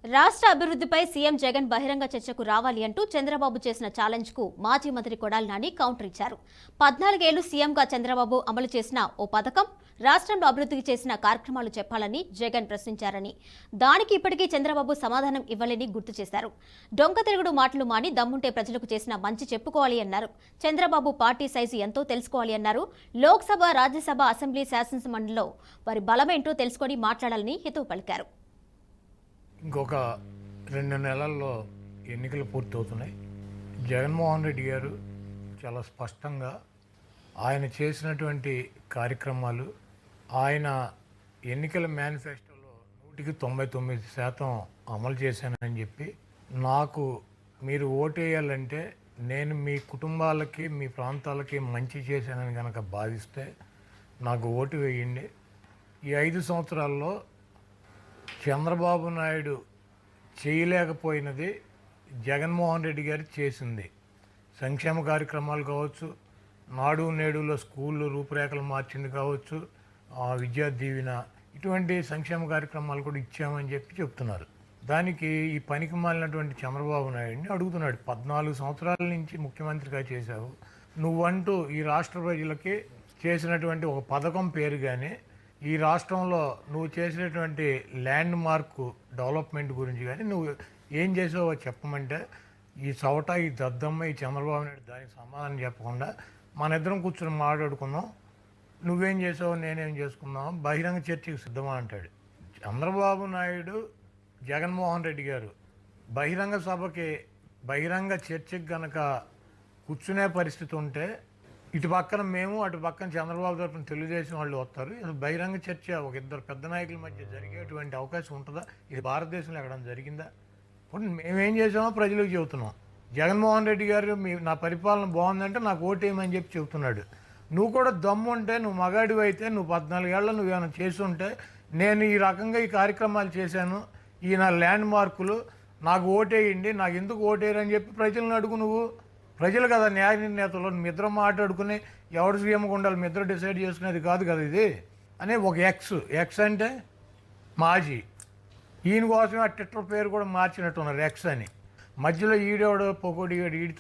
రాష్ట్ర అభివృద్ధిపై సీఎం జగన్ బహిరంగ చర్చకు రావాలి అంటూ చంద్రబాబు చేసిన ఛాలెంజ్ కు మాజీ మంత్రి కొడాలి నాని కౌంటర్ ఇచ్చారు. 14 ఏళ్లు సీఎంగా చంద్రబాబు అమలు చేసిన ఓ పథకం, రాష్ట్రంలో అభివృద్ధికి చేసిన కార్యక్రమాలు చెప్పాలని జగన్ ప్రశ్నించారని, దానికి ఇప్పటికీ చంద్రబాబు సమాధానం ఇవ్వలేని గుర్తు చేశారు. డొంక తిరుగుడు మాటలు మాని దమ్ముంటే ప్రజలకు చేసిన మంచి చెప్పుకోవాలి అన్నారు. చంద్రబాబు పార్టీ సైజు ఎంతో తెలుసుకోవాలి అన్నారు. లోక్సభ, రాజ్యసభ, అసెంబ్లీ, శాసనసభలో వారి బలమేంటో తెలుసుకొని మాట్లాడాలని హితవు పలికారు. ఇంకొక 2 నెలల్లో ఎన్నికలు పూర్తవుతున్నాయి. జగన్మోహన్ రెడ్డి గారు చాలా స్పష్టంగా ఆయన చేసినటువంటి కార్యక్రమాలు, ఆయన ఎన్నికల మేనిఫెస్టోలో 99% అమలు చేశానని చెప్పి, నాకు మీరు ఓటేయాలంటే నేను మీ కుటుంబాలకి, మీ ప్రాంతాలకి మంచి చేశానని కనుక భావిస్తే నాకు ఓటు వేయండి. ఈ 5 సంవత్సరాల్లో చంద్రబాబు నాయుడు చేయలేకపోయినది జగన్మోహన్ రెడ్డి గారు చేసింది. సంక్షేమ కార్యక్రమాలు కావచ్చు, నాడు నేడులో స్కూళ్ళు రూపురేఖలు మార్చింది కావచ్చు, విద్యా దీవెన, ఇటువంటి సంక్షేమ కార్యక్రమాలు కూడా ఇచ్చామని చెప్పి చెప్తున్నారు. దానికి ఈ పనికి మాలినటువంటి చంద్రబాబు నాయుడిని అడుగుతున్నాడు, 14 సంవత్సరాల నుంచి ముఖ్యమంత్రిగా చేశావు, నువ్వంటూ ఈ రాష్ట్ర ప్రజలకి చేసినటువంటి ఒక పథకం పేరు కానీ, ఈ రాష్ట్రంలో నువ్వు చేసినటువంటి ల్యాండ్ మార్క్ డెవలప్మెంట్ గురించి కానీ నువ్వు ఏం చేసావో చెప్పమంటే, ఈ చవట, ఈ దద్దమ్మ, ఈ చంద్రబాబు నాయుడు దానికి సమాధానం చెప్పకుండా మన ఇద్దరం కూర్చొని మాట్లాడుకుందాం, నువ్వేం చేసావు నేనేం చేసుకుందాం, బహిరంగ చర్చకి సిద్ధమా అంటాడు. చంద్రబాబు నాయుడు, జగన్మోహన్ రెడ్డి గారు బహిరంగ సభకి, బహిరంగ చర్చకి కనుక కూర్చునే పరిస్థితి ఉంటే, ఇటు పక్కన మేము, అటు పక్కన చంద్రబాబు తరఫున తెలుగుదేశం వాళ్ళు వస్తారు. బహిరంగ చర్చ ఒక ఇద్దరు పెద్ద నాయకుల మధ్య జరిగేటువంటి అవకాశం ఉంటుందా? ఇది భారతదేశంలో ఎక్కడైనా జరిగిందా? ఇప్పుడు మేమేం చేసామో ప్రజలకు చెబుతున్నాం. జగన్మోహన్ రెడ్డి గారు నా పరిపాలన బాగుందంటే నాకు ఓటేయమని చెప్పి చెబుతున్నాడు. నువ్వు కూడా దమ్ముంటే, నువ్వు మగాడివి అయితే, నువ్వు 14 ఏళ్ళ నువ్వు ఏమైనా చేస్తుంటే, నేను ఈ రకంగా ఈ కార్యక్రమాలు చేశాను, ఈ నా ల్యాండ్ మార్కులు, నాకు ఓటేయండి, నాకు ఎందుకు ఓటేయరని చెప్పి ప్రజలను అడుగు. నువ్వు ప్రజలు కదా న్యాయ నిర్ణేతలు, మీ ఇద్దరు మాట్లాడుకుని ఎవరు సీఎంగా ఉండాలి మీ ఇద్దరు డిసైడ్ చేసుకునేది కాదు కదా ఇది అనే ఒక ఎక్స్ అంటే మాజీ, ఈయన కోసమే ఆ ట్విట్టర్ పేరు కూడా మార్చినట్టున్నారు ఎక్స్ అని. మధ్యలో ఈడేవాడు పొగోడి వీడితో